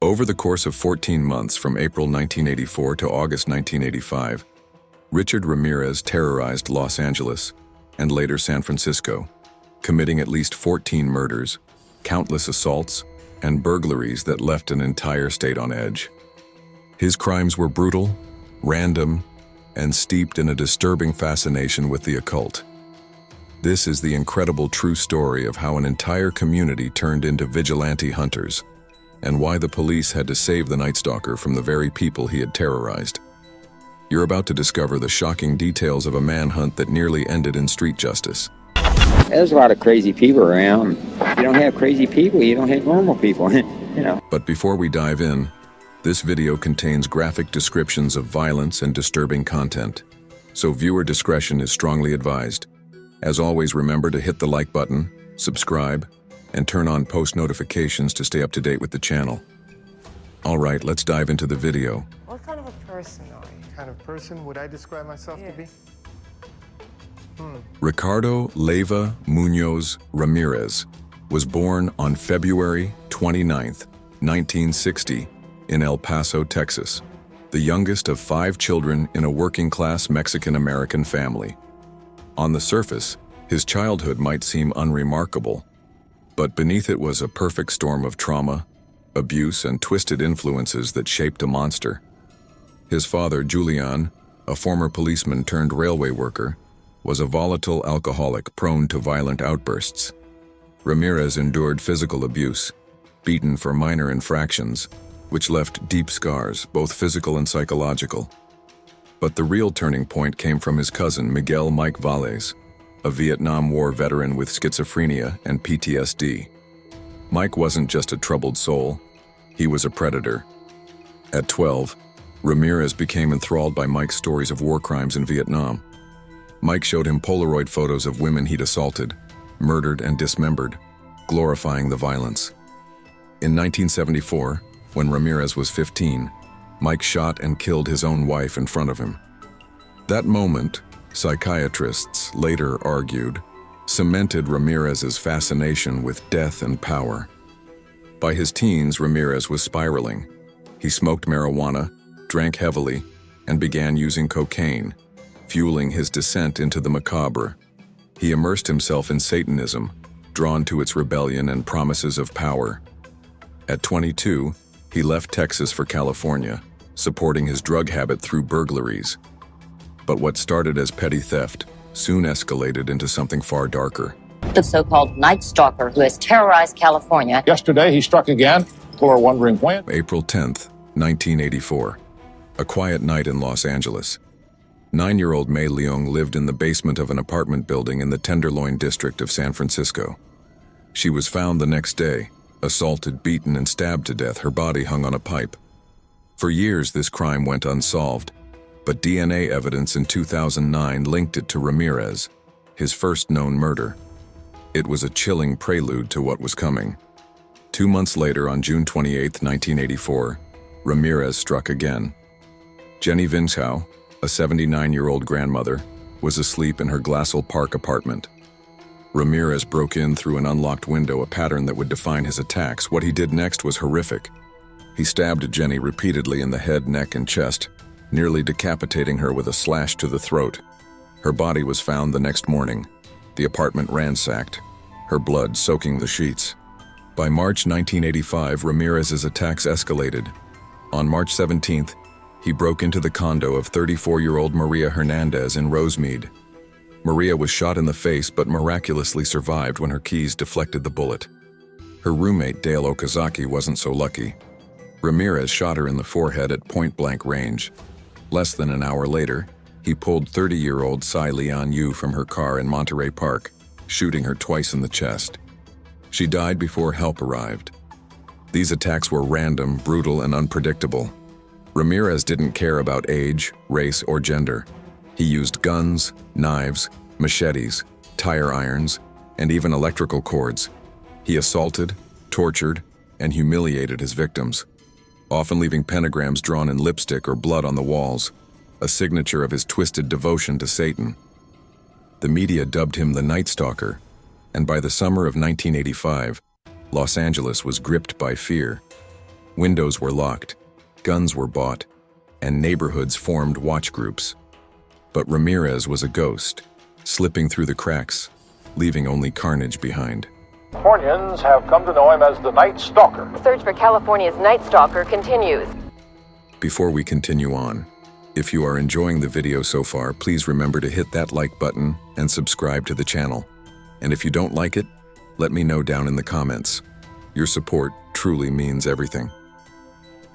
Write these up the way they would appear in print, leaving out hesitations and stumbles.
Over the course of 14 months from April 1984 to August 1985, Richard Ramirez terrorized Los Angeles and later San Francisco, committing at least 14 murders, countless assaults, and burglaries that left an entire state on edge. His crimes were brutal, random, and steeped in a disturbing fascination with the occult. This is the incredible true story of how an entire community turned into vigilante hunters, and why the police had to save the Night Stalker from the very people he had terrorized. You're about to discover the shocking details of a manhunt that nearly ended in street justice. There's a lot of crazy people around. You don't have crazy people, you don't have normal people, But before we dive in, this video contains graphic descriptions of violence and disturbing content, so viewer discretion is strongly advised. As always, remember to hit the like button, subscribe, and turn on post notifications to stay up to date with the channel. All right, let's dive into the video. What kind of a person are you? What kind of person would I describe myself to be? Ricardo Leyva Munoz Ramirez was born on February 29, 1960, in El Paso, Texas, the youngest of 5 children in a working-class Mexican-American family. On the surface, his childhood might seem unremarkable, but beneath it was a perfect storm of trauma, abuse, and twisted influences that shaped a monster. His father, Julian, a former policeman turned railway worker, was a volatile alcoholic prone to violent outbursts. Ramirez endured physical abuse, beaten for minor infractions, which left deep scars, both physical and psychological. But the real turning point came from his cousin, Miguel Mike Valles, a Vietnam War veteran with schizophrenia and PTSD. Mike wasn't just a troubled soul, he was a predator. At 12, Ramirez became enthralled by Mike's stories of war crimes in Vietnam. Mike showed him Polaroid photos of women he'd assaulted, murdered, and dismembered, glorifying the violence. In 1974, when Ramirez was 15, Mike shot and killed his own wife in front of him. That moment, psychiatrists later argued, cemented Ramirez's fascination with death and power. By his teens, Ramirez was spiraling. He smoked marijuana, drank heavily, and began using cocaine, fueling his descent into the macabre. He immersed himself in Satanism, drawn to its rebellion and promises of power. At 22, he left Texas for California, supporting his drug habit through burglaries. But what started as petty theft soon escalated into something far darker. The so-called Night Stalker who has terrorized California. Yesterday, he struck again. People are wondering when. April 10th, 1984. A quiet night in Los Angeles. 9-year-old May Leung lived in the basement of an apartment building in the Tenderloin district of San Francisco. She was found the next day, assaulted, beaten, and stabbed to death, her body hung on a pipe. For years, this crime went unsolved, but DNA evidence in 2009 linked it to Ramirez, his first known murder. It was a chilling prelude to what was coming. 2 months later, on June 28, 1984, Ramirez struck again. Jenny Vinchow, a 79-year-old grandmother, was asleep in her Glassell Park apartment. Ramirez broke in through an unlocked window, a pattern that would define his attacks. What he did next was horrific. He stabbed Jenny repeatedly in the head, neck, and chest, nearly decapitating her with a slash to the throat. Her body was found the next morning, the apartment ransacked, her blood soaking the sheets. By March 1985, Ramirez's attacks escalated. On March 17th, he broke into the condo of 34-year-old Maria Hernandez in Rosemead. Maria was shot in the face but miraculously survived when her keys deflected the bullet. Her roommate, Dale Okazaki, wasn't so lucky. Ramirez shot her in the forehead at point-blank range. Less than an hour later, he pulled 30-year-old Tsai Lian Yu from her car in Monterey Park, shooting her twice in the chest. She died before help arrived. These attacks were random, brutal, and unpredictable. Ramirez didn't care about age, race, or gender. He used guns, knives, machetes, tire irons, and even electrical cords. He assaulted, tortured, and humiliated his victims, often leaving pentagrams drawn in lipstick or blood on the walls, a signature of his twisted devotion to Satan. The media dubbed him the Night Stalker, and by the summer of 1985, Los Angeles was gripped by fear. Windows were locked, guns were bought, and neighborhoods formed watch groups. But Ramirez was a ghost, slipping through the cracks, leaving only carnage behind. Californians have come to know him as the Night Stalker. The search for California's Night Stalker continues. Before we continue on, if you are enjoying the video so far, please remember to hit that like button and subscribe to the channel. And if you don't like it, let me know down in the comments. Your support truly means everything.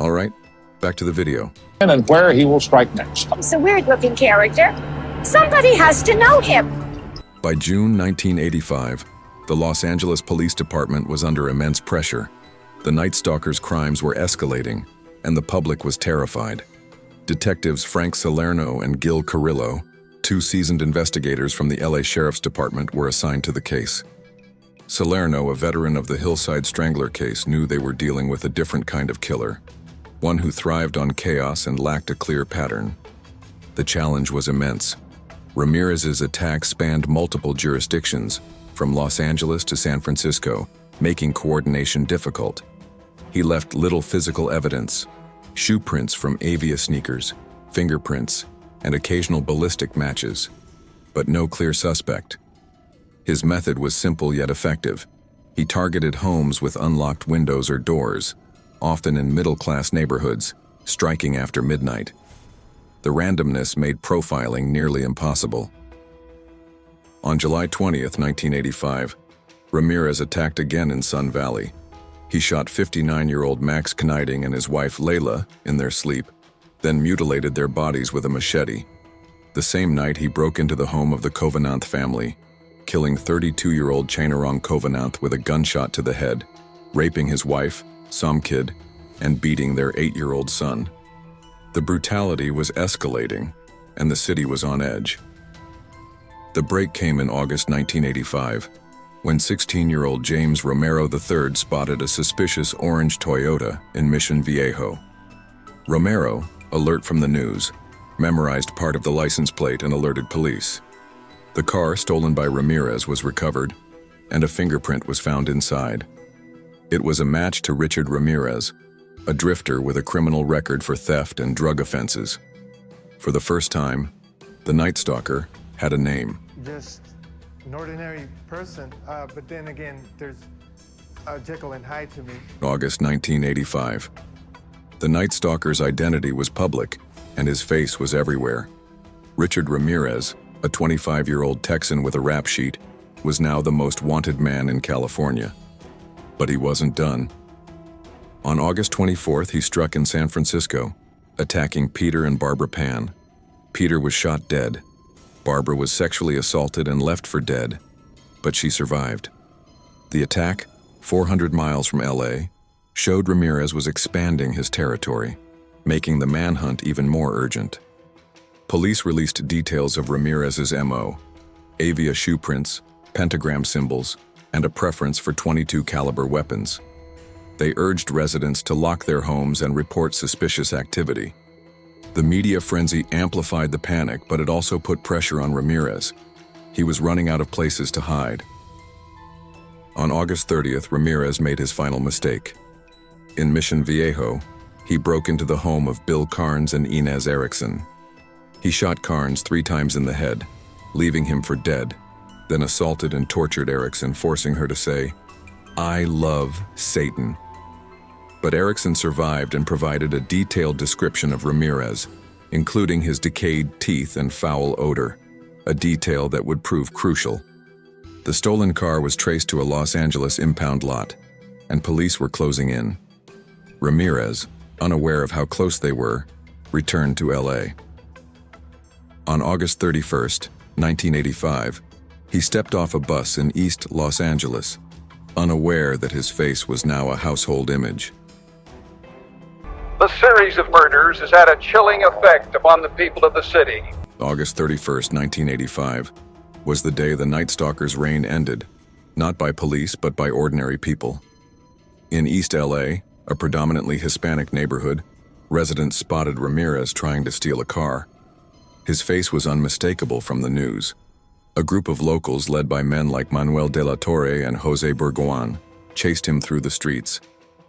All right, back to the video. And where he will strike next. He's a weird-looking character. Somebody has to know him. By June 1985, the Los Angeles Police Department was under immense pressure. The Night Stalker's crimes were escalating, and the public was terrified. Detectives Frank Salerno and Gil Carrillo, two seasoned investigators from the LA Sheriff's Department, were assigned to the case. Salerno, a veteran of the Hillside Strangler case, knew they were dealing with a different kind of killer, one who thrived on chaos and lacked a clear pattern. The challenge was immense. Ramirez's attack spanned multiple jurisdictions, from Los Angeles to San Francisco, making coordination difficult. He left little physical evidence: shoe prints from Avia sneakers, fingerprints, and occasional ballistic matches, but no clear suspect. His method was simple yet effective. He targeted homes with unlocked windows or doors, often in middle-class neighborhoods, striking after midnight. The randomness made profiling nearly impossible. On July 20th, 1985, Ramirez attacked again in Sun Valley. He shot 59-year-old Max Kneiding and his wife Layla in their sleep, then mutilated their bodies with a machete. The same night, he broke into the home of the Covenant family, killing 32-year-old Chainarong Covenant with a gunshot to the head, raping his wife, Somkid, and beating their 8-year-old son. The brutality was escalating, and the city was on edge. The break came in August 1985, when 16-year-old James Romero III spotted a suspicious orange Toyota in Mission Viejo. Romero, alert from the news, memorized part of the license plate and alerted police. The car stolen by Ramirez was recovered, and a fingerprint was found inside. It was a match to Richard Ramirez, a drifter with a criminal record for theft and drug offenses. For the first time, the Night Stalker had a name. Just an ordinary person, but then again, there's Jekyll and Hyde to me. August 1985. The Night Stalker's identity was public, and his face was everywhere. Richard Ramirez, a 25-year-old Texan with a rap sheet, was now the most wanted man in California. But he wasn't done. On August 24th, he struck in San Francisco, attacking Peter and Barbara Pan. Peter was shot dead. Barbara was sexually assaulted and left for dead, but she survived. The attack, 400 miles from LA, showed Ramirez was expanding his territory, making the manhunt even more urgent. Police released details of Ramirez's MO: Avia shoe prints, pentagram symbols, and a preference for .22 caliber weapons. They urged residents to lock their homes and report suspicious activity. The media frenzy amplified the panic, but it also put pressure on Ramirez. He was running out of places to hide. On August 30th, Ramirez made his final mistake. In Mission Viejo, he broke into the home of Bill Carnes and Inez Erickson. He shot Carnes 3 times in the head, leaving him for dead, then assaulted and tortured Erickson, forcing her to say, "I love Satan." But Erickson survived and provided a detailed description of Ramirez, including his decayed teeth and foul odor, a detail that would prove crucial. The stolen car was traced to a Los Angeles impound lot, and police were closing in. Ramirez, unaware of how close they were, returned to LA. On August 31st, 1985, he stepped off a bus in East Los Angeles, unaware that his face was now a household image. The series of murders has had a chilling effect upon the people of the city. August 31st, 1985, was the day the Night Stalker's reign ended, not by police but by ordinary people. In East LA, a predominantly Hispanic neighborhood, residents spotted Ramirez trying to steal a car. His face was unmistakable from the news. A group of locals led by men like Manuel de la Torre and Jose Burgoan chased him through the streets.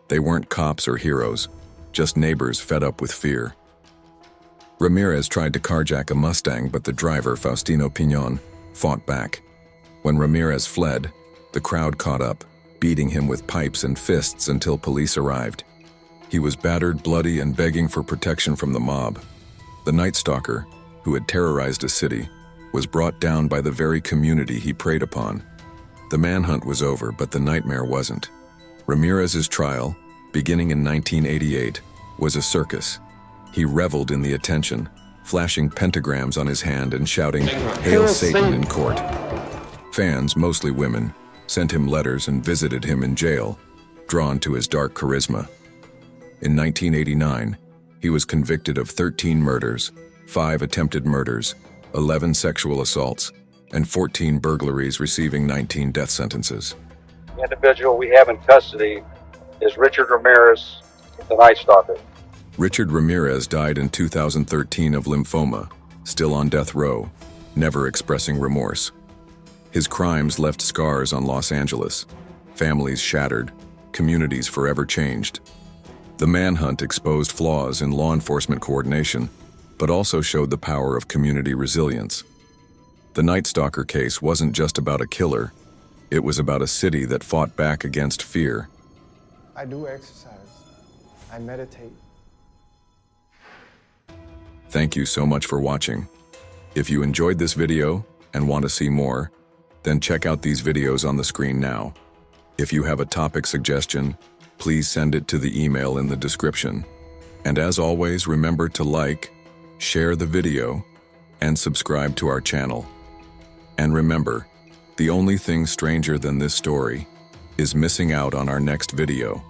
They weren't cops or heroes, just neighbors fed up with fear. Ramirez tried to carjack a Mustang, but the driver, Faustino Piñon, fought back. When Ramirez fled, the crowd caught up, beating him with pipes and fists until police arrived. He was battered, bloody, and begging for protection from the mob. The Night Stalker, who had terrorized a city, was brought down by the very community he preyed upon. The manhunt was over, but the nightmare wasn't. Ramirez's trial, beginning in 1988, was a circus. He reveled in the attention, flashing pentagrams on his hand and shouting, "Hail Satan" in court. Fans, mostly women, sent him letters and visited him in jail, drawn to his dark charisma. In 1989, he was convicted of 13 murders, 5 attempted murders, 11 sexual assaults, and 14 burglaries, receiving 19 death sentences. The individual we have in custody is Richard Ramirez, the Night Stalker. Richard Ramirez died in 2013 of lymphoma, still on death row, never expressing remorse. His crimes left scars on Los Angeles, families shattered, communities forever changed. The manhunt exposed flaws in law enforcement coordination, but also showed the power of community resilience. The Night Stalker case wasn't just about a killer, it was about a city that fought back against fear. I do exercise. I meditate. Thank you so much for watching. If you enjoyed this video and want to see more, then check out these videos on the screen now. If you have a topic suggestion, please send it to the email in the description. And as always, remember to like, share the video, and subscribe to our channel. And remember, the only thing stranger than this story is missing out on our next video.